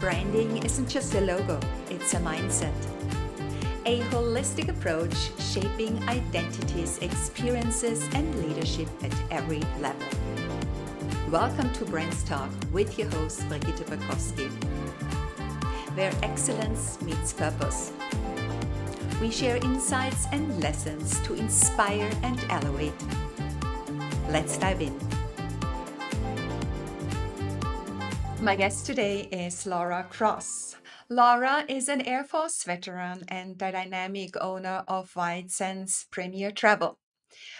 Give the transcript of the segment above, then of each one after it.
Branding isn't just a logo, it's a mindset. A holistic approach shaping identities, experiences, and leadership at every level. Welcome to BrandsTalk with your host Brigitte Bakowski, where excellence meets purpose. We share insights and lessons to inspire and elevate. Let's dive in. My guest today is Laura Cross. Laura is an Air Force veteran and the dynamic owner of White Sands Premier Travel.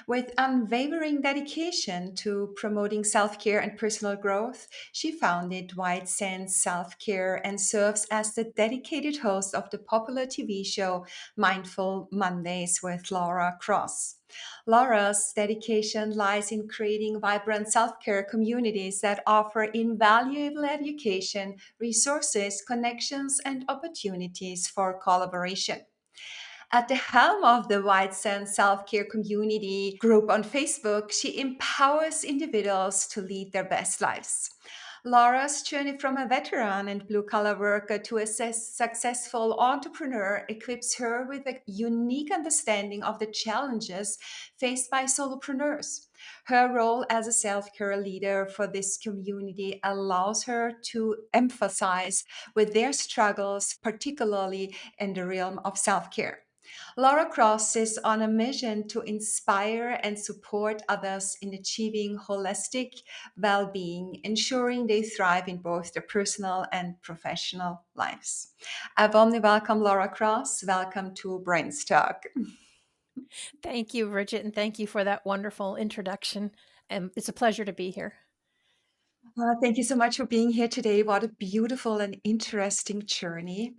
With unwavering dedication to promoting self-care and personal growth, she founded White Sands Self-Care and serves as the dedicated host of the popular TV show Mindful Mondays with Laura Cross. Laura's dedication lies in creating vibrant self-care communities that offer invaluable education, resources, connections, and opportunities for collaboration. At the helm of the White Sands Self Care Community group on Facebook, she empowers individuals to lead their best lives. Laura's journey from a veteran and blue collar worker to a successful entrepreneur equips her with a unique understanding of the challenges faced by solopreneurs. Her role as a self care leader for this community allows her to emphasize with their struggles, particularly in the realm of self care. Laura Cross is on a mission to inspire and support others in achieving holistic well being, ensuring they thrive in both their personal and professional lives. I warmly welcome Laura Cross. Welcome to BrandsTalk. Thank you, Bridget, and thank you for that wonderful introduction. It's a pleasure to be here. Thank you so much for being here today. What a beautiful and interesting journey.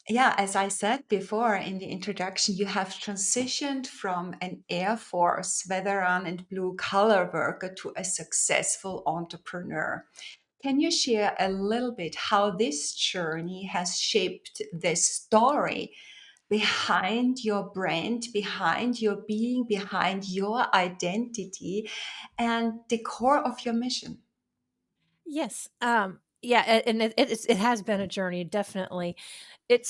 Yeah, as I said before in the introduction, you have transitioned from an Air Force veteran and blue collar worker to a successful entrepreneur. Can you share a little bit how this journey has shaped the story behind your brand, behind your being, behind your identity, and the core of your mission? Yes, yeah, and it has been a journey, definitely. It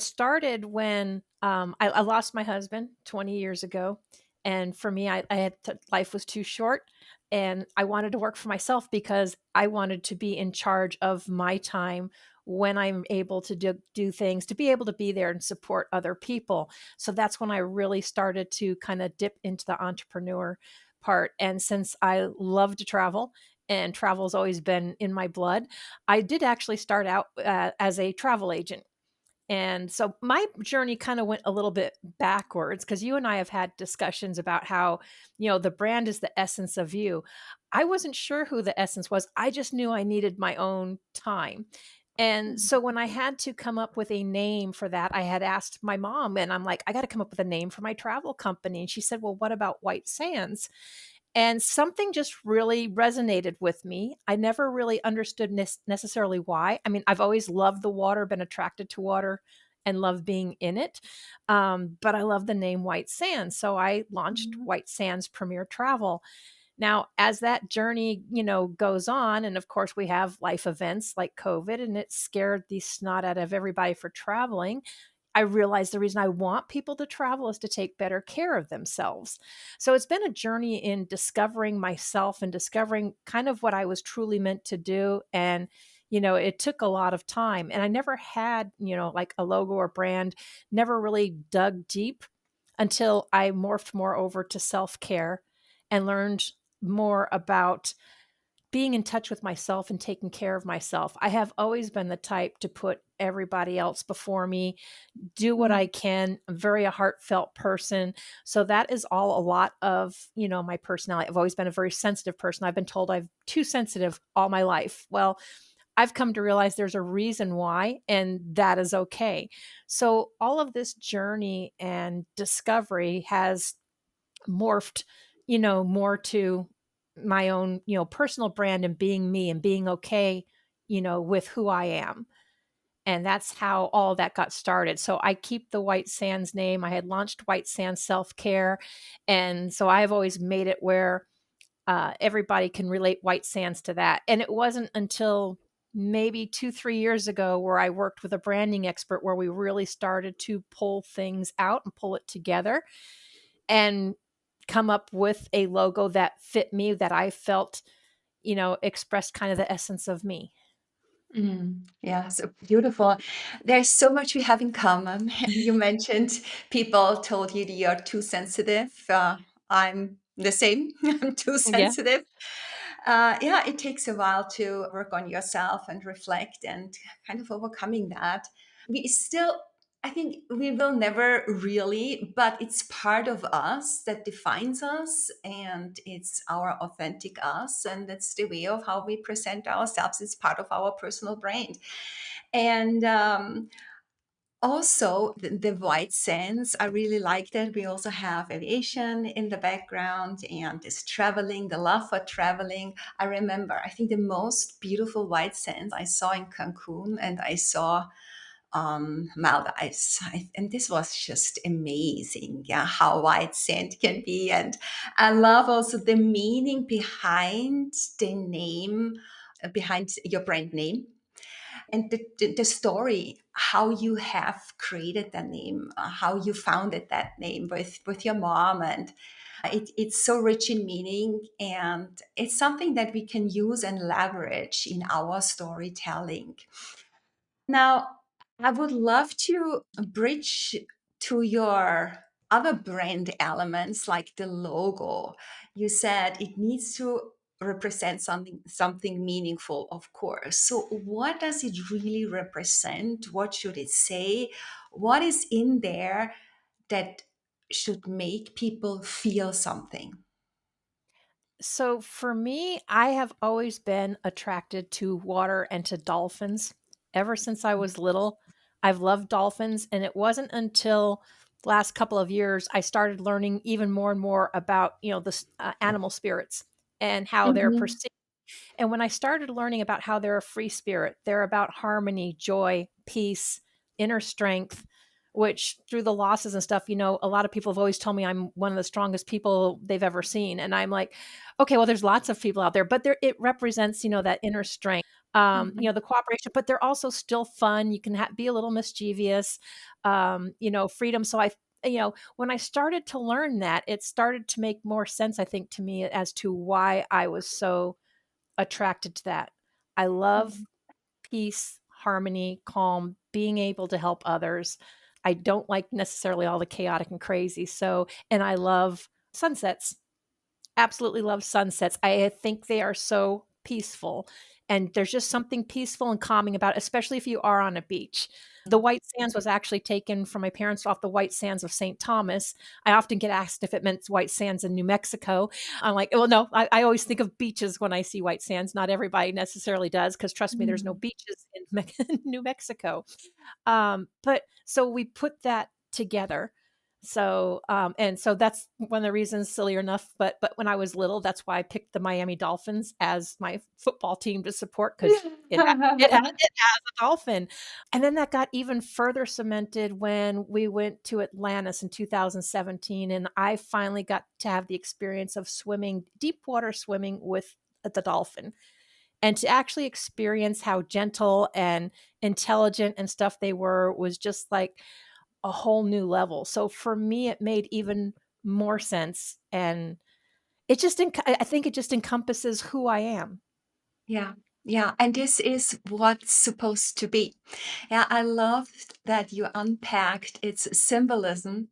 started when I lost my husband 20 years ago, and for me, life was too short, and I wanted to work for myself because I wanted to be in charge of my time when I'm able to do things, to be able to be there and support other people. So that's when I really started to kind of dip into the entrepreneur part. And since I love to travel, and travel's always been in my blood, I did actually start out as a travel agent. And so my journey kind of went a little bit backwards because you and I have had discussions about how, the brand is the essence of you. I wasn't sure who the essence was. I just knew I needed my own time. And so when I had to come up with a name for that, I had asked my mom, and I'm like, I got to come up with a name for my travel company. And she said, well, what about White Sands? And something just really resonated with me. I never really understood necessarily why. I mean, I've always loved the water, been attracted to water, and love being in it. But I love the name White Sands. So I launched White Sands Premier Travel. Now, as that journey, goes on, and of course we have life events like COVID, and it scared the snot out of everybody for traveling. I realized the reason I want people to travel is to take better care of themselves. So it's been a journey in discovering myself and discovering kind of what I was truly meant to do. And, it took a lot of time. And I never had, like a logo or brand, never really dug deep until I morphed more over to self care and learned more about being in touch with myself and taking care of myself. I have always been the type to put everybody else before me, do what I can. I'm very a heartfelt person. So that is all a lot of, my personality. I've always been a very sensitive person. I've been told I'm too sensitive all my life. Well, I've come to realize there's a reason why, and that is okay. So all of this journey and discovery has morphed, more to my own, personal brand and being me and being okay, with who I am. And that's how all that got started. So I keep the White Sands name. I had launched White Sands Self Care. And so I've always made it where everybody can relate White Sands to that. And it wasn't until maybe 2, 3 years ago, where I worked with a branding expert, where we really started to pull things out and pull it together and come up with a logo that fit me, that I felt, expressed kind of the essence of me. Yeah, so beautiful. There's so much we have in common. You mentioned people told you that you're too sensitive. I'm the same. I'm too Yeah. sensitive. Yeah, it takes a while to work on yourself and reflect and kind of overcoming that. We still, I think we will never really, but it's part of us that defines us, and it's our authentic us. And that's the way of how we present ourselves. It's part of our personal brand. And also, the white sands, I really like that. We also have aviation in the background and this traveling, the love for traveling. I remember, I think the most beautiful white sands I saw in Cancun and I saw Maldives. And this was just amazing, yeah, how white sand can be. And I love also the meaning behind the name, behind your brand name and the story, how you have created that name, how you founded that name with your mom. And it's so rich in meaning. And it's something that we can use and leverage in our storytelling. Now, I would love to bridge to your other brand elements like the logo. You said it needs to represent something meaningful, of course. So what does it really represent? What should it say? What is in there that should make people feel something? So for me, I have always been attracted to water and to dolphins. Ever since I was little, I've loved dolphins. And it wasn't until the last couple of years I started learning even more and more about, the animal spirits and how they're Mhm. perceived. And when I started learning about how they're a free spirit, they're about harmony, joy, peace, inner strength, which through the losses and stuff, a lot of people have always told me I'm one of the strongest people they've ever seen. And I'm like, okay, well, there's lots of people out there, but it represents, that inner strength, Mhm. the cooperation, but they're also still fun. You can be a little mischievous, freedom. So when I started to learn that, it started to make more sense, I think, to me as to why I was so attracted to that. I love Mhm. peace, harmony, calm, being able to help others. I don't like necessarily all the chaotic and crazy. So, and I love sunsets. Absolutely love sunsets. I think they are so peaceful. And there's just something peaceful and calming about it, especially if you are on a beach. The white sands was actually taken from my parents off the white sands of St. Thomas. I often get asked if it meant white sands in New Mexico. I'm like, well, no, I always think of beaches when I see white sands. Not everybody necessarily does, because trust me, there's no Mhm. beaches in New Mexico. But so we put that together. So and so that's one of the reasons, silly enough, but when I was little, that's why I picked the Miami Dolphins as my football team to support, because it has a dolphin. And then that got even further cemented when we went to Atlantis in 2017, and I finally got to have the experience of swimming, deep water swimming with the dolphin, and to actually experience how gentle and intelligent and stuff they were was just like a whole new level. So for me, it made even more sense, and I think it just encompasses who I am. Yeah, yeah, and this is what's supposed to be. Yeah, I loved that you unpacked its symbolism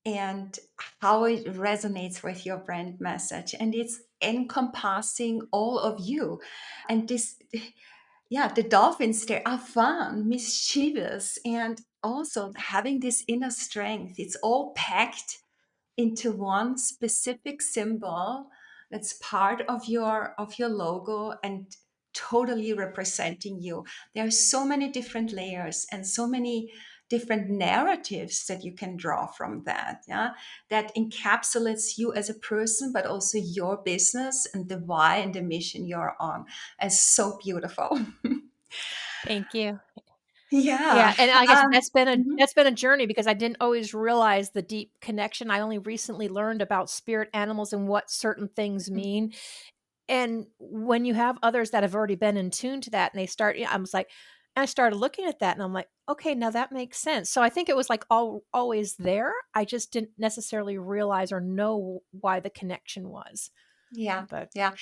and how it resonates with your brand message, and it's encompassing all of you. And this, yeah, the dolphins, they are fun, mischievous, and also having this inner strength. It's all packed into one specific symbol that's part of your logo and totally representing you. There are so many different layers and so many different narratives that you can draw from that, yeah, that encapsulates you as a person but also your business and the why and the mission you're on. It's so beautiful. Thank you. Yeah. Yeah, and I guess um, mhm. that's been a journey, because I didn't always realize the deep connection. I only recently learned about spirit animals and what certain things mean. And when you have others that have already been in tune to that and they start, I was like, I started looking at that and I'm like, okay, now that makes sense. So I think it was like always there. I just didn't necessarily realize or know why the connection was. Yeah, But yeah.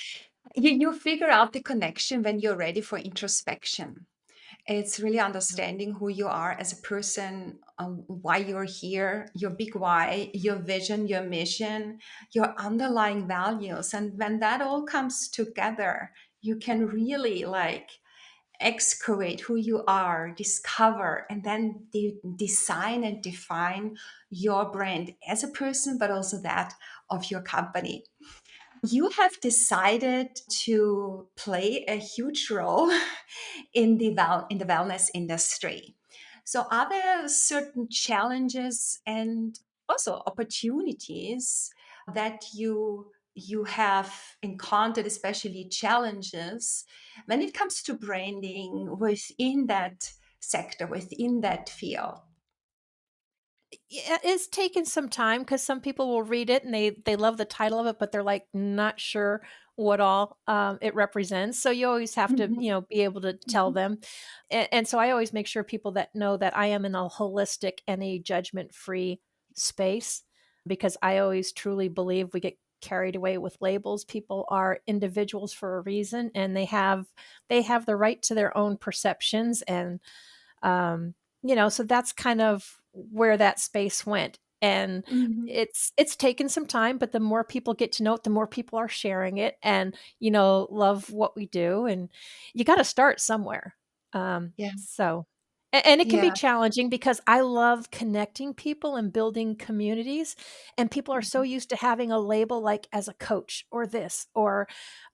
You figure out the connection when you're ready for introspection. It's really yeah. understanding who you are as a person, why you're here, your big why, your vision, your mission, your underlying values. And when that all comes together, you can really like excavate who you are, discover, and then design and define your brand as a person, but also that of your company. You have decided to play a huge role in the wellness industry. So are there certain challenges and also opportunities that you have encountered, especially challenges when it comes to branding within that sector, within that field? Yeah, it's taken some time because some people will read it and they love the title of it, but they're like not sure what all it represents. So you always have to, Mhm, be able to tell mhm, them. And so I always make sure people that know that I am in a holistic and a judgment free space, because I always truly believe we get carried away with labels. People are individuals for a reason, and they have the right to their own perceptions. And um, so that's kind of where that space went. And mhm. it's taken some time, but the more people get to know it, the more people are sharing it and, love what we do. And you got to start somewhere. Yeah, So it can be yeah. challenging because I love connecting people and building communities. And people are so Mhm, used to having a label like as a coach or this or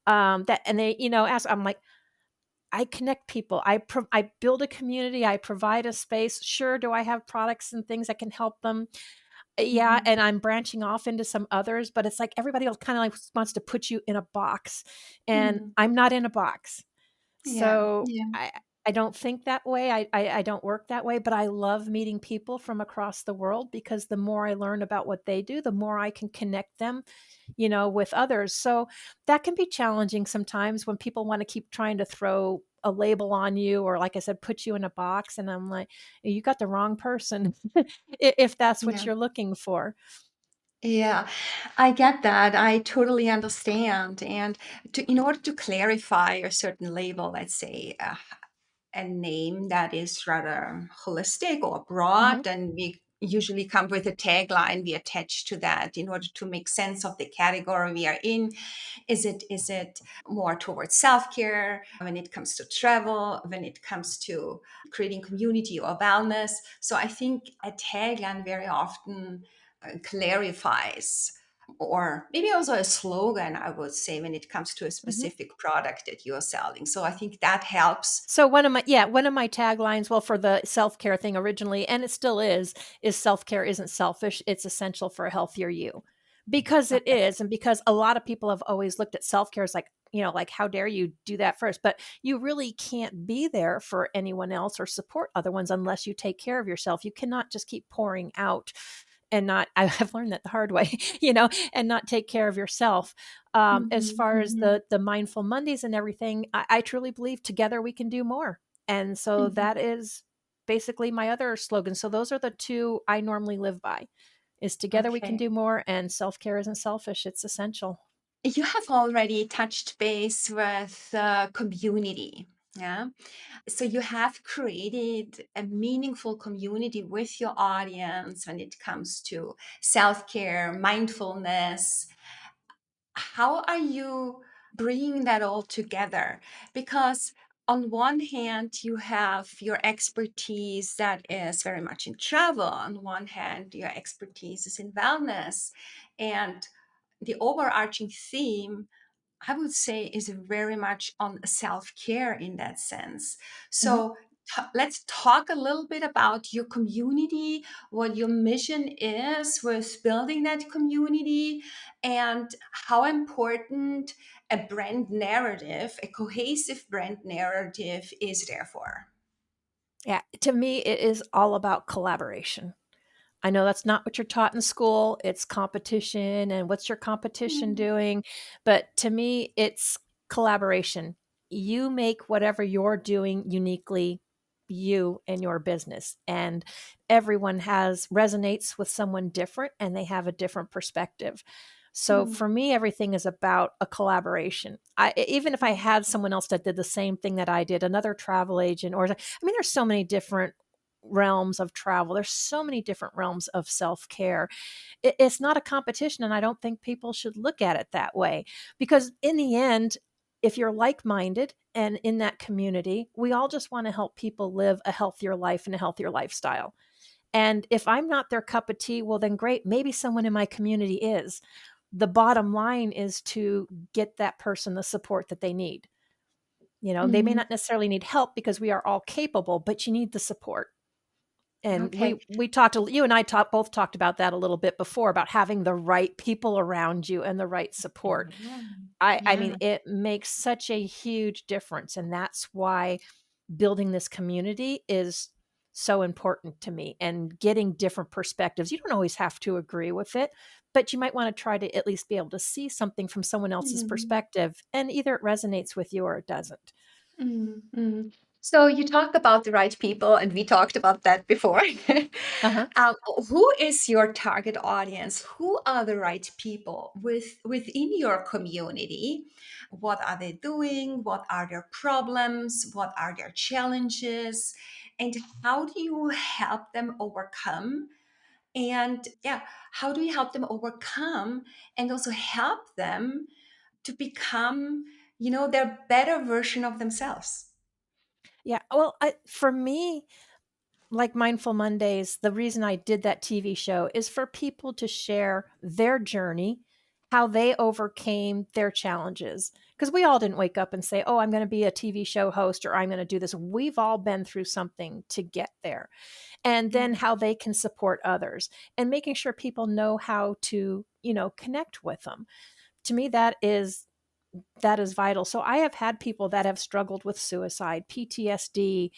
that. And they, ask, I'm like, I connect people. I build a community. I provide a space. Sure, do I have products and things that can help them? Yeah, mhm, and I'm branching off into some others, but it's like everybody else kind of like wants to put you in a box, and mhm. I'm not in a box. Yeah, So yeah, I don't think that way. I don't work that way, but I love meeting people from across the world because the more I learn about what they do, the more I can connect them, with others. So that can be challenging sometimes when people want to keep trying to throw a label on you or like I said, put you in a box. And I'm like, you got the wrong person if that's what yeah. you're looking for. Yeah, I get that. I totally understand. And in order to clarify a certain label, let's say a name that is rather holistic or Mhm. broad, and we usually come with a tagline we attach to that in order to make sense of the category we are in. Is it more towards self-care when it comes to travel, when it comes to creating community or wellness? So I think a tagline very often clarifies, or maybe also a slogan, I would say, when it comes to a Mhm. specific product that you're selling. So I think that helps. So one of my taglines, well, for the self-care thing originally, and it still is self-care isn't selfish, it's essential for a healthier you. Because it Okay. is, and because a lot of people have always looked at self-care as like, like how dare you do that first? But you really can't be there for anyone else or support other ones unless you take care of yourself. You cannot just keep pouring out and not I've learned that the hard way, and not take care of yourself. As Mhm, far as mhm, the mindful Mondays and everything, I truly believe together we can do more. And so mhm. that is basically my other slogan. So those are the two I normally live by is together we can Okay. do more and self-care isn't selfish, it's essential. You have already touched base with community. Yeah. So you have created a meaningful community with your audience when it comes to self care, mindfulness. How are you bringing that all together? Because on one hand, you have your expertise that is very much in travel. On one hand, your expertise is in wellness. And the overarching theme, I would say, is very much on self care in that sense. Mhm. So let's talk a little bit about your community, what your mission is with building that community, and how important a brand narrative, a cohesive brand narrative, is therefore. Yeah, to me it is all about collaboration. I know that's not what you're taught in school. It's competition and what's your competition Mm, doing? But to me, it's collaboration. You make whatever you're doing uniquely you and your business. And everyone has resonates with someone different and they have a different perspective. So mm, for me, everything is about a collaboration. Even if I had someone else that did the same thing that I did, another travel agent, or I mean, there's so many different realms of travel. There's so many different realms of self care. It's not a competition. And I don't think people should look at it that way because, in the end, if you're like minded and in that community, we all just want to help people live a healthier life and a healthier lifestyle. And if I'm not their cup of tea, well, then great. Maybe someone in my community is. The bottom line is to get that person the support that they need. They may mm. not necessarily need help because we are all capable, but you need the support. And Okay. we talked, you and I both talked about that a little bit before, about having the right people around you and the right support. Yeah. I Yeah. mean, it makes such a huge difference, and that's why building this community is so important to me, and getting different perspectives. You don't always have to agree with it, but you might want to try to at least be able to see something from someone else's Mm, perspective, and either it resonates with you or it doesn't. mm, mm. So you talk about the right people, and we talked about that before. Uh-huh. Um, who is your target audience? Who are the right people within your community? What are they doing? What are their problems? What are their challenges? And how do you help them overcome? And yeah, how do you help them overcome and also help them to become, their better version of themselves? Yeah. Well, for me, like Mindful Mondays, the reason I did that TV show is for people to share their journey, how they overcame their challenges. Because we all didn't wake up and say, oh, I'm going to be a TV show host or I'm going to do this. We've all been through something to get there. And Yeah. then how they can support others and making sure people know how to, connect with them. To me, that is vital. So I have had people that have struggled with suicide, PTSD,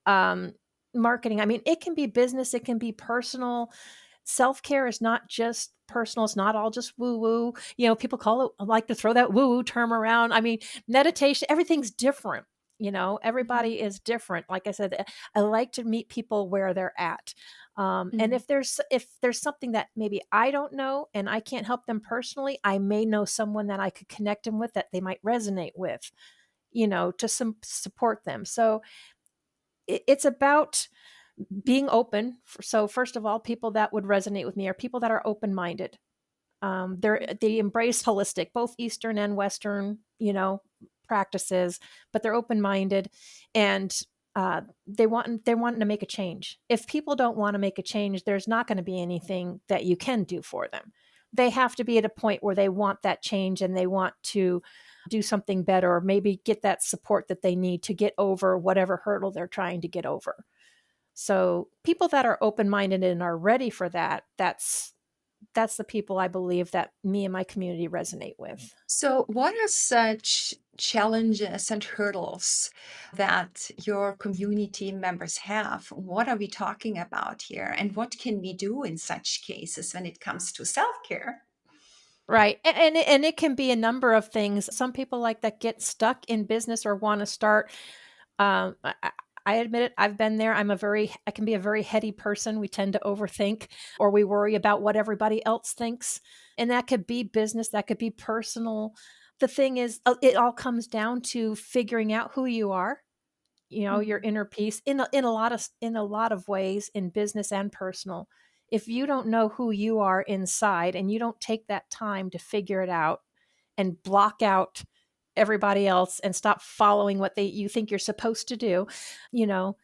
um, marketing. I mean, it can be business, it can be personal. Self care is not just personal. It's not all just woo woo. People like to throw that woo woo term around. I mean, meditation, everything's different. Mhm. Everybody is different. Like I said, I like to meet people where they're at. And Mhm. if there's something that maybe I don't know and I can't help them personally, I may know someone that I could connect them with that they might resonate with, to support them. So it's about being open. So first of all, people that would resonate with me are people that are open minded. They embrace holistic, both Eastern and Western, practices, but they're open minded, and they're wanting to make a change. If people don't want to make a change, there's not going to be anything that you can do for them. They have to be at a point where they want that change and they want to do something better, or maybe get that support that they need to get over whatever hurdle they're trying to get over. So people that are open minded and are ready for that, that's the people I believe that me and my community resonate with. So, what are such challenges and hurdles that your community members have? What are we talking about here? And what can we do in such cases when it comes to self care? Right. And it can be a number of things. Some people like that get stuck in business or want to start. I admit it. I've been there. I can be a very heady person. We tend to overthink, or we worry about what everybody else thinks. And that could be business, that could be personal. The thing is, it all comes down to figuring out who you are, your Mm, inner peace in a lot of ways, in business and personal. If you don't know who you are inside and you don't take that time to figure it out and block out everybody else and stop following what you think you're supposed to do, you know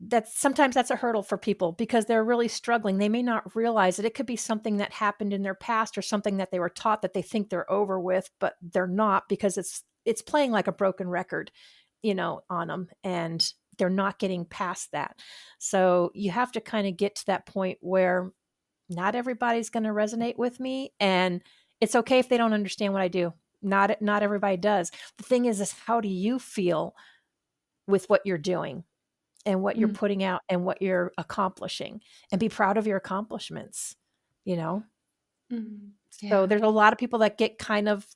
that's a hurdle for people because they're really struggling. They may not realize that it could be something that happened in their past or something that they were taught that they think they're over with, but they're not, because it's playing like a broken record, on them, and they're not getting past that. So you have to kind of get to that point where not everybody's going to resonate with me, and it's okay if they don't understand what I do. Not everybody does. The thing is how do you feel with what you're doing? and what you're Mm, putting out and what you're accomplishing, and be proud of your accomplishments, you know? mm, So yeah. there's a lot of people that get kind of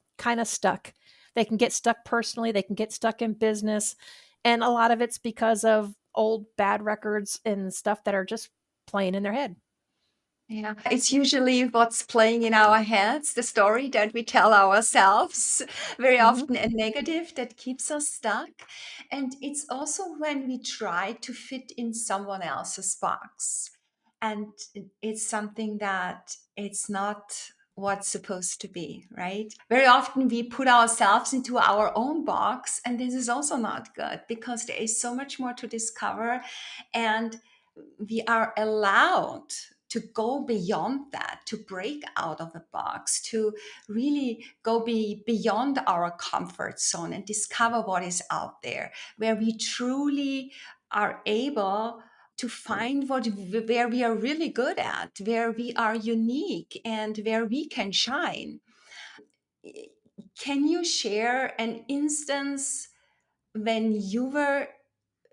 stuck. They can get stuck personally, they can get stuck in business, and a lot of it's because of old bad records and stuff that are just playing in their head. Yeah, it's usually what's playing in our heads, the story that we tell ourselves, very Mhm, often a negative that keeps us stuck. And it's also when we try to fit in someone else's box. And it's something that it's not what's supposed to be, right? Very often we put ourselves into our own box, and this is also not good because there is so much more to discover. And we are allowed to go beyond that, to break out of the box, to really beyond our comfort zone and discover what is out there, where we truly are able to find where we are really good at, where we are unique and where we can shine. Can you share an instance when you were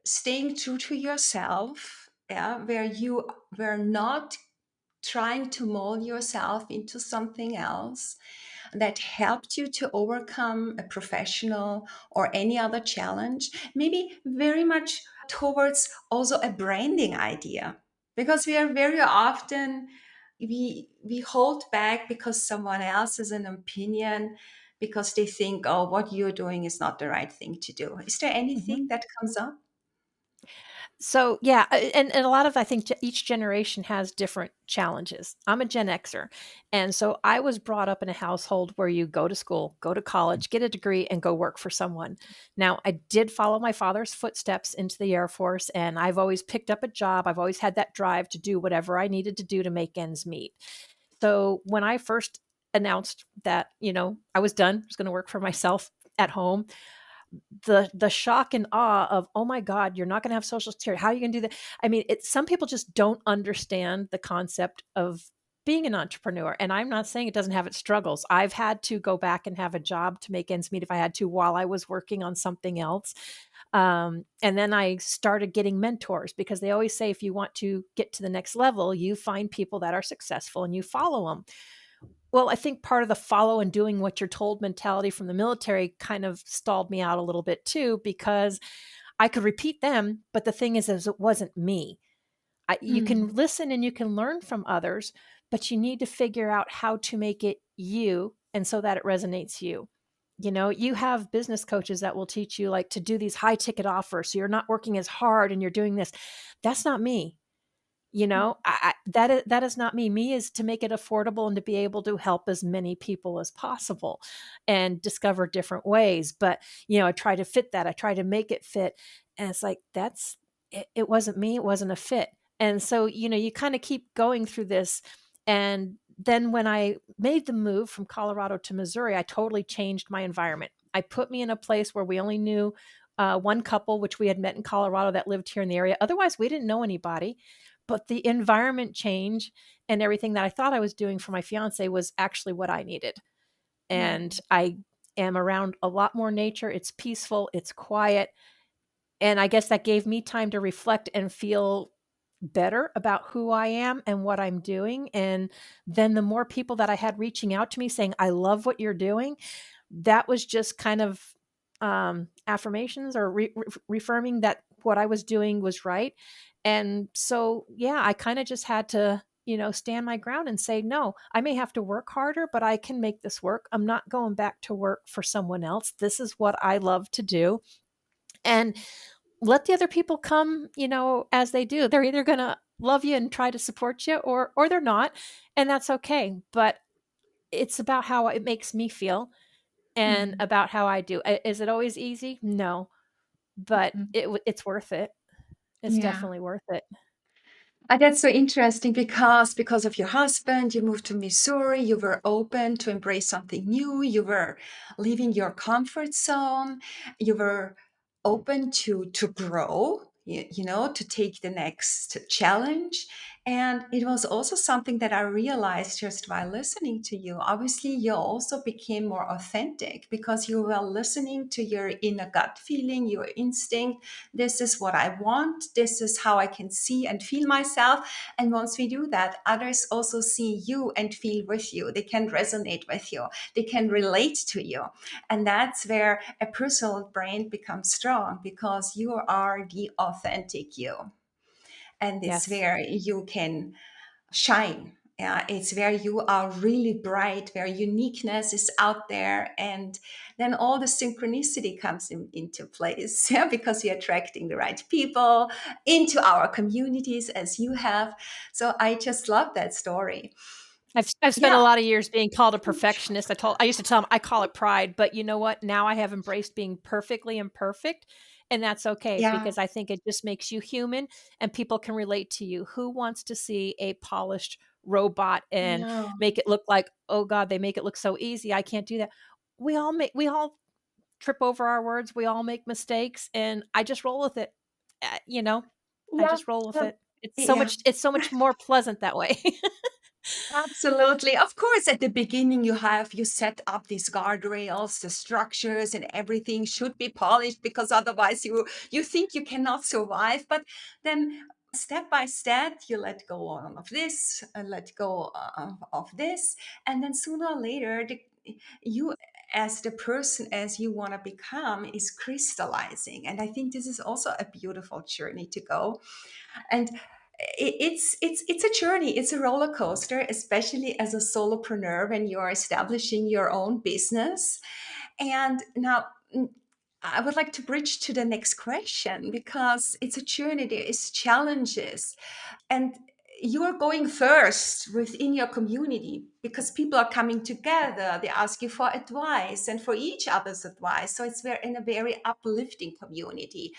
staying true to yourself, yeah, where you were not trying to mold yourself into something else that helped you to overcome a professional or any other challenge, maybe very much towards also a branding idea, because we are very often we hold back because someone else has an opinion, because they think, oh, what you're doing is not the right thing to do. Is there mhm. anything that comes up? So, yeah, and a lot of I think each generation has different challenges. I'm a Gen Xer, and so I was brought up in a household where you go to school, go to college, get a degree, and go work for someone. Now, I did follow my father's footsteps into the Air Force, and I've always picked up a job. I've always had that drive to do whatever I needed to do to make ends meet. So, when I first announced that, I was done, I was gonna work for myself at home, the shock and awe of, "Oh my god, you're not gonna have Social Security. How are you gonna do that?" I mean, some people just don't understand the concept of being an entrepreneur, and I'm not saying it doesn't have its struggles. I've had to go back and have a job to make ends meet if I had to while I was working on something else. And then I started getting mentors because they always say if you want to get to the next level, you find people that are successful and you follow them. Well, I think part of the follow and doing what you're told mentality from the military kind of stalled me out a little bit too, because I could repeat them, but the thing is it wasn't me. You can Mm, listen and you can learn from others, but you need to figure out how to make it you and so that it resonates you. You have business coaches that will teach you like to do these high ticket offers so you're not working as hard and you're doing this. That's not me. That is not me. Me is to make it affordable and to be able to help as many people as possible and discover different ways. But, I try to fit that. I try to make it fit. And it's like, it wasn't me. It wasn't a fit. And so, you kind of keep going through this. And then when I made the move from Colorado to Missouri, I totally changed my environment. I put me in a place where we only knew one couple, which we had met in Colorado that lived here in the area. Otherwise, we didn't know anybody. But the environment change and everything that I thought I was doing for my fiance was actually what I needed. And mm, I am around a lot more nature. It's peaceful, it's quiet. And I guess that gave me time to reflect and feel better about who I am and what I'm doing. And then the more people that I had reaching out to me saying, I love what you're doing, that was just kind of affirmations or reaffirming that what I was doing was right. And so, yeah, I kind of just had to, stand my ground and say, no, I may have to work harder, but I can make this work. I'm not going back to work for someone else. This is what I love to do. And let the other people come, as they do. They're either going to love you and try to support you or they're not, and that's okay. But it's about how it makes me feel and mm, about how I do. Is it always easy? No, but mm. it's worth it. It's Yeah. definitely worth it. That's so interesting because of your husband, you moved to Missouri, you were open to embrace something new, you were leaving your comfort zone, you were open to grow, to take the next challenge. And it was also something that I realized just while listening to you. Obviously, you also became more authentic because you were listening to your inner gut feeling, your instinct. This is what I want. This is how I can see and feel myself. And once we do that, others also see you and feel with you. They can resonate with you, they can relate to you. And that's where a personal brand becomes strong because you are the authentic you. And it's Yes. where you can shine. Yeah, it's where you are really bright, where uniqueness is out there, and then all the synchronicity comes into place. Yeah, because you're attracting the right people into our communities as you have. So I just love that story. I've spent a Yeah, lot of years being called a perfectionist. I used to tell them I call it pride, but you know what? Now I have embraced being perfectly imperfect, and that's okay yeah, because I think it just makes you human and people can relate to you. Who wants to see a polished robot and no, make it look like, "Oh god, they make it look so easy. I can't do that." We all trip over our words. We all make mistakes, and I just roll with it. You know, I yeah, just roll with well, it. yeah. It's so much more pleasant that way. Absolutely. Of course, at the beginning, you set up these guardrails, the structures, and everything should be polished because otherwise you think you cannot survive. But then, step by step, you let go on of this, let go of this, and then sooner or later, you as the person as you want to become is crystallizing. And I think this is also a beautiful journey to go. And it's a journey, it's a roller coaster, especially as a solopreneur when you are establishing your own business. And now, I would like to bridge to the next question because it's a journey, there is challenges, and you are going first within your community because people are coming together, they ask you for advice and for each other's advice, so it's very in a very uplifting community.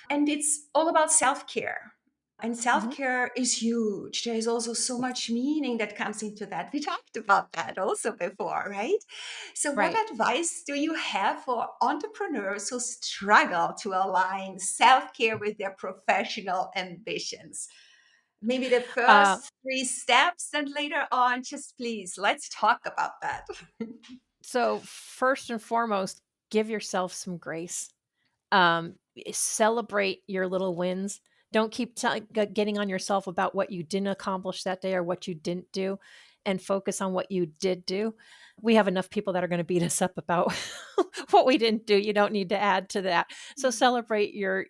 And it's all about self-care. And Mhm. self-care is huge. There is also so Yes. much meaning that comes into that. We talked about that also before, right? So what Right. advice do you have for entrepreneurs who struggle to align self-care with their professional ambitions? Maybe the Uh, first three steps, and later on, just please, let's talk about that. so first and foremost, give yourself some grace. Celebrate your little wins. Don't keep getting on yourself about what you didn't accomplish that day or what you didn't do, and focus on what you did do. We have enough people that are going to beat us up about what we didn't do. You don't need to add to that. So celebrate your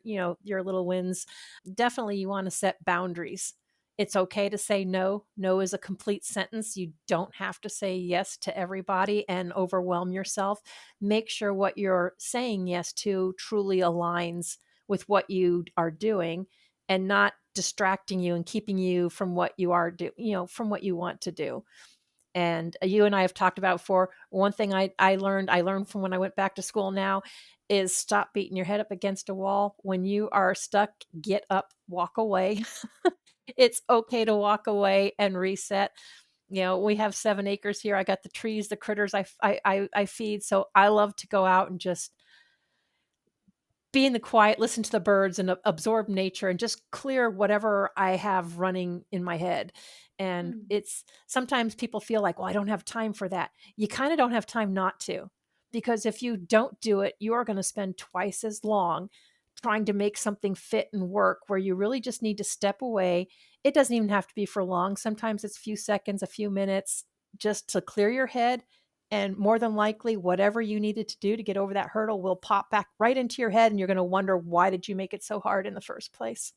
little wins. Definitely you want to set boundaries. It's okay to say no. No is a complete sentence. You don't have to say yes to everybody and overwhelm yourself. Make sure what you're saying yes to truly aligns with what you are doing and not distracting you and keeping you from what you are from what you want to do. And you and I have talked about before. One thing I learned from when I went back to school now is stop beating your head up against a wall. When you are stuck, get up, walk away. It's okay to walk away and reset. We have 7 acres here. I got the trees, the critters I feed. So I love to go out and just be in the quiet, listen to the birds and absorb nature and just clear whatever I have running in my head. And Mm. it's sometimes people feel like, well, I don't have time for that. You kind of don't have time not to, because if you don't do it, you are going to spend twice as long trying to make something fit and work where you really just need to step away. It doesn't even have to be for long. Sometimes it's a few seconds, a few minutes just to clear your head, and more than likely whatever you needed to do to get over that hurdle will pop back right into your head and you're going to wonder, why did you make it so hard in the first place?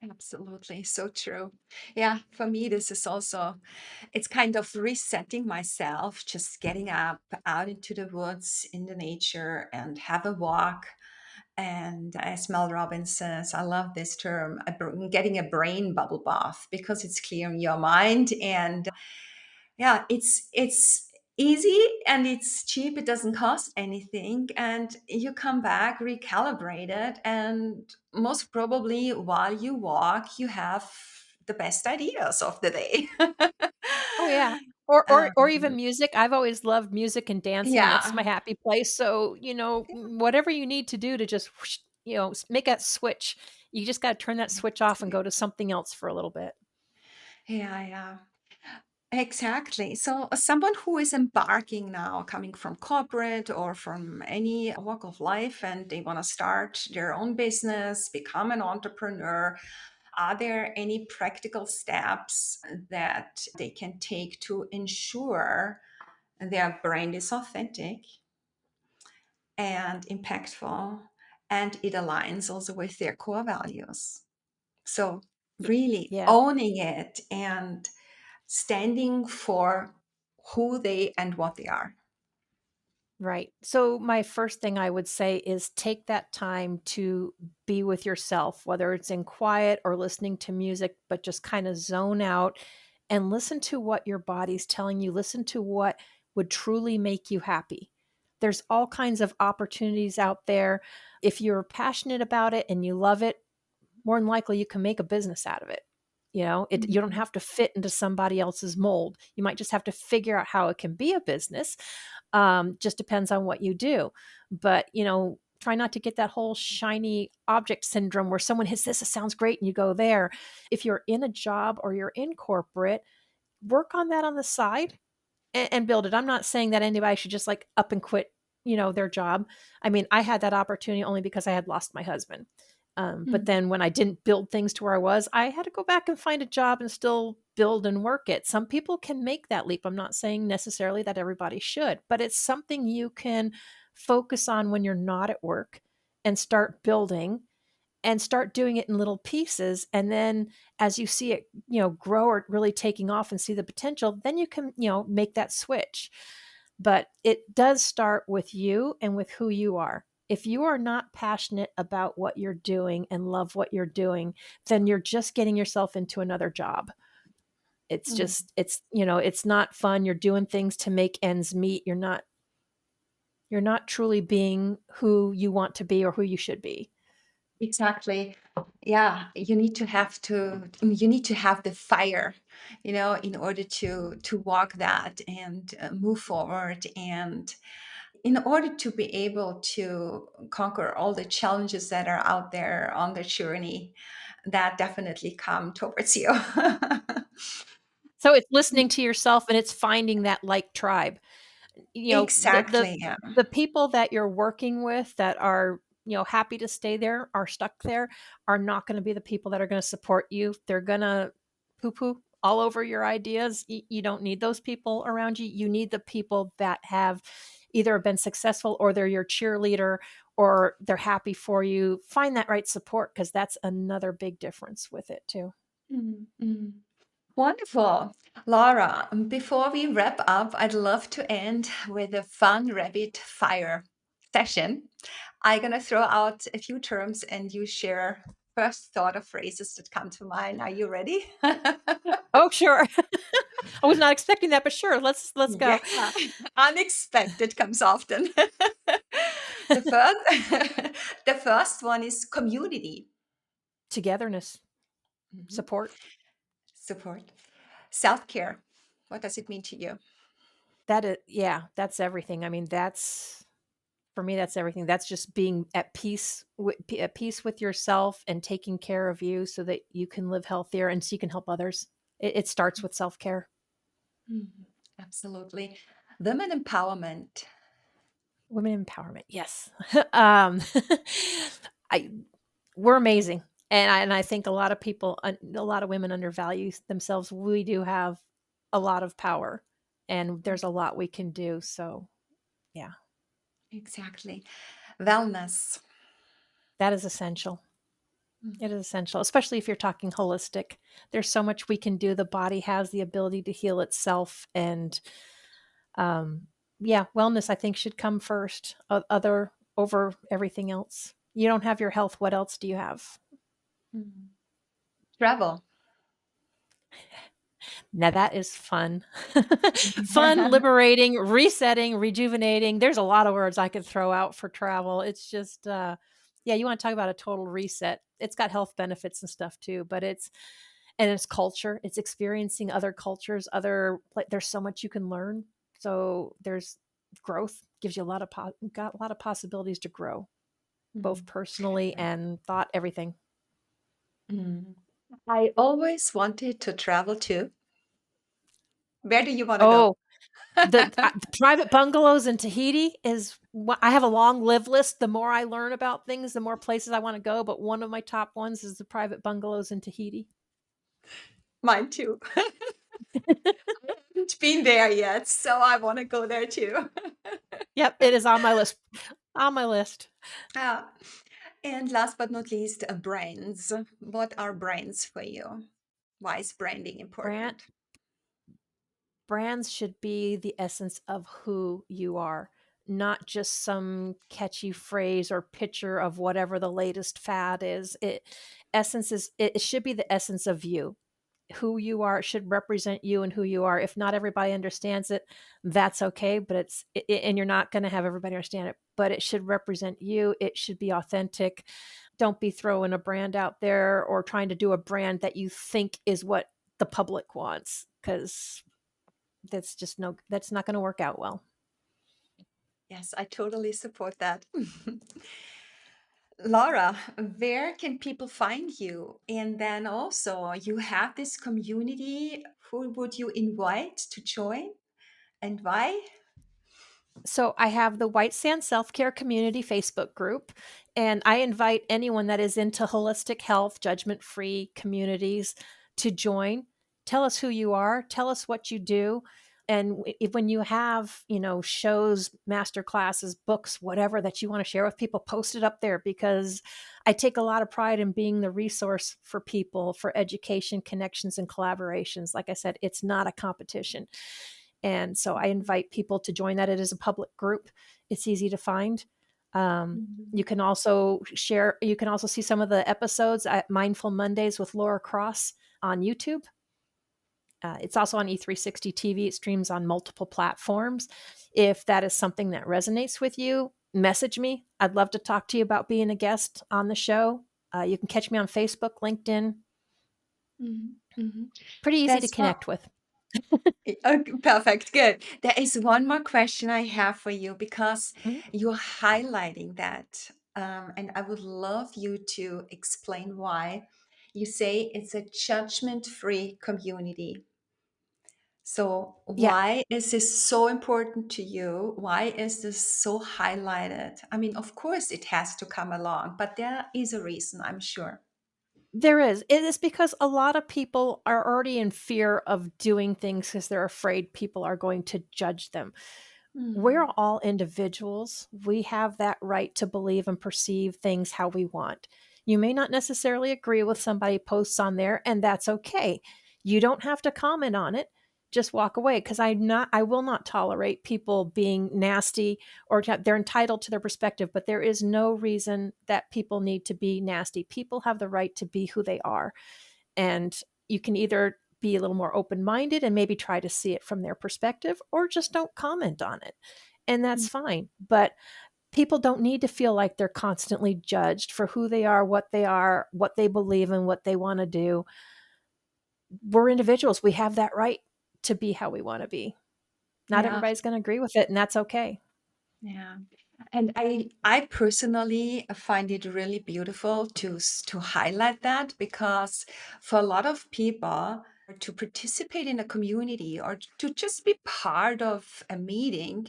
Absolutely, so true. Yeah, for me, this is also, it's kind of resetting myself, just getting up out into the woods in the nature and have a walk. And as Mel Robbins says, I love this term, getting a brain bubble bath because it's clearing your mind. And yeah, it's easy and it's cheap, it doesn't cost anything, and you come back recalibrated, and most probably while you walk you have the best ideas of the day. Oh yeah. Or even um, music. I've always loved music and dancing. That's yeah, my happy place. So, whatever you need to do to just whoosh, make that switch. You just got to turn that switch off and go to something else for a little bit. Yeah, yeah. Exactly. So, someone who is embarking now, coming from corporate or from any walk of life, and they want to start their own business, become an entrepreneur, are there any practical steps that they can take to ensure their brand is authentic and impactful and it aligns also with their core values? So, Y- really Yeah. owning it and standing for who they and what they are. Right. So, my first thing I would say is take that time to be with yourself, whether it's in quiet or listening to music, but just kind of zone out and listen to what your body's telling you. Listen to what would truly make you happy. There's all kinds of opportunities out there. If you're passionate about it and you love it, more than likely you can make a business out of it. You don't Mhm. have to fit into somebody else's mold. You might just have to figure out how it can be a business. Just depends on what you do. But, try not to get that whole shiny object syndrome where someone hits this, it sounds great, and you go there. If you're in a job or you're in corporate, work on that on the side and build it. I'm not saying that anybody should just like up and quit, their job. I mean, I had that opportunity only because I had lost my husband. But Mhm. then when I didn't build things to where I was, I had to go back and find a job and still build and work it. Some people can make that leap. I'm not saying necessarily that everybody should, but it's something you can focus on when you're not at work and start building and start doing it in little pieces. And then as you see it, grow or really taking off and see the potential, then you can, make that switch. But it does start with you and with who you are. If you are not passionate about what you're doing and love what you're doing, then you're just getting yourself into another job. It's Mm. just, it's not fun. You're doing things to make ends meet. You're not truly being who you want to be or who you should be. Exactly. Yeah, you need to have the fire, in order to walk that and move forward, and in order to be able to conquer all the challenges that are out there on the journey that definitely come towards you. So it's listening to yourself and it's finding that like tribe. The Exactly. Yeah. the people that you're working with that are, happy to stay there, are stuck there, are not going to be the people that are going to support you. They're going to poo poo all over your ideas. You don't need those people around you. You need the people that have either been successful or they're your cheerleader or they're happy for you. Find that right support because that's another big difference with it too. Mm, mm. Wonderful. Laura, before we wrap up, I'd love to end with a fun rapid fire session. I'm going to throw out a few terms and you share first thought of phrases that come to mind. Are you ready? Oh, sure. I was not expecting that, but sure, let's Yeah, go. unexpected comes often. the first, the first one is community. Togetherness, Mhm. support. Support. Self care. What does it mean to you? That is, yeah, that's everything. I mean, that's for me, that's everything. That's just being at peace with yourself and taking care of you so that you can live healthier and so you can help others. It starts with self care. Mhm. Absolutely. Women empowerment. Women empowerment, yes. um, I we're amazing, and I think a lot of people, a lot of women undervalue themselves. We do have a lot of power, and there's a lot we can do. So yeah, Exactly. Wellness. that is essential. Mm. It is essential, especially if you're talking holistic. There's so much we can do. The body has the ability to heal itself, and um, yeah, wellness I think should come first, other over everything else. You don't have your health. What else do you have? Mm. Travel. Now that is fun. Fun, liberating, resetting, rejuvenating. There's a lot of words I could throw out for travel. It's just, yeah, you want to talk about a total reset. It's got health benefits and stuff too, but it's culture. It's experiencing other cultures, there's so much you can learn. So there's growth, gives you got a lot of possibilities to grow, both Mm. personally and thought, everything. Mm. I always wanted to travel too. Where do you want to go? Oh, the private bungalows in Tahiti is what I have a long live list. The more I learn about things, the more places I want to go. But one of my top ones is the private bungalows in Tahiti. Mine too. I haven't been there yet, so I want to go there too. Yep, it is on my list. On my list. Ah, and last but not least, brands. What are brands for you? Why is branding Brand important? brands should be the essence of who you are, not just some catchy phrase or picture of whatever the latest fad is. It should be the essence of you. Who you are, it should represent you and who you are. If not everybody understands it, that's okay, but and you're not going to have everybody understand it, but it should represent you. It should be authentic. Don't be throwing a brand out there or trying to do a brand that you think is what the public wants, because that's not going to work out well. Yes, I totally support that. Laura, where can people find you? And then also, you have this community. Who would you invite to join and why? So I have the White Sand Self Care Community Facebook group, and I invite anyone that is into holistic health, judgment free communities to join. Tell us who you are, tell us what you do. And when you have, shows, master classes, books, whatever that you want to share with people, post it up there, because I take a lot of pride in being the resource for people for education, connections, and collaborations. Like I said, it's not a competition. And so I invite people to join that. It is a public group. It's easy to find. Mhm. You can also share, you can also see some of the episodes at Mindful Mondays with Laura Cross on YouTube. It's also on E360 TV. It streams on multiple platforms. If that is something that resonates with you, message me. I'd love to talk to you about being a guest on the show. You can catch me on Facebook, LinkedIn. Mhm. Mhm. Pretty easy to That's what. connect with. Okay, perfect. Good. There is one more question I have for you because Mhm. you're highlighting that. And I would love you to explain why you say it's a judgment free community. So, Yeah, why is this so important to you? Why is this so highlighted? I mean, of course, it has to come along, but there is a reason, I'm sure. there is. It is because a lot of people are already in fear of doing things because they're afraid people are going to judge them. We're Mm, all individuals. We have that right to believe and perceive things how we want. You may not necessarily agree with somebody posts on there, and that's okay. You don't have to comment on it. Just walk away, because I will not tolerate people being nasty, or they're entitled to their perspective, but there is no reason that people need to be nasty. People have the right to be who they are. And you can either be a little more open minded and maybe try to see it from their perspective, or just don't comment on it. And mm, that's fine. But people don't need to feel like they're constantly judged for who they are, what they believe in, what they want to do. We're individuals. We have that right to be how we want to be. Not yeah, everybody's going to agree with it, and that's okay. yeah. And I personally find it really beautiful to highlight that because for a lot of people to participate in a community or to just be part of a meeting,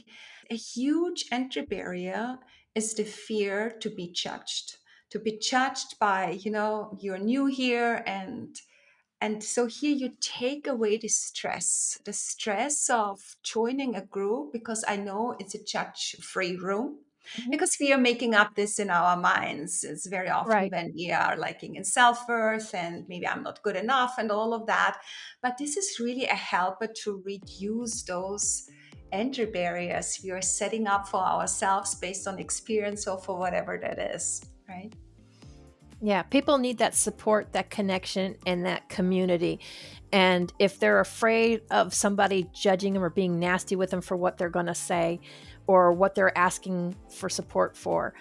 a huge entry barrier is the fear to be judged by, you're new here and so here you take away the stress of joining a group because I know it's a judge free room. Mhm. Because we are making up this in our minds. It's very often Right. when we are lacking in self worth and maybe I'm not good enough and all of that. But this is really a helper to reduce those entry barriers we are setting up for ourselves based on experience or for whatever that is, right? Yeah, people need that support, that connection, and that community. And if they're afraid of somebody judging them or being nasty with them for what they're going to say or what they're asking for support for,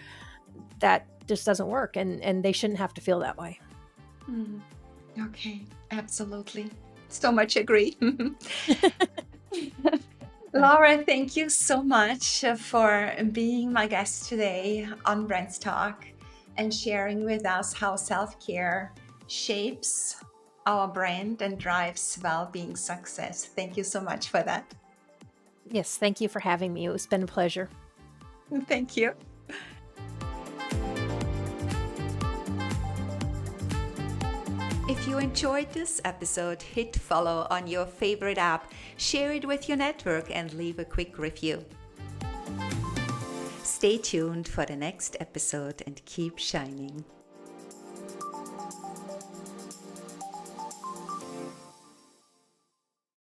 that just doesn't work. And they shouldn't have to feel that way. Mhm. Okay, absolutely. So much agree. Laura, thank you so much for being my guest today on BrandsTalk and sharing with us how self care shapes our brand and drives well-being success. Thank you so much for that. Yes, thank you for having me. It's been a pleasure. Thank you. If you enjoyed this episode, hit follow on your favorite app, share it with your network, and leave a quick review. Stay tuned for the next episode and keep shining.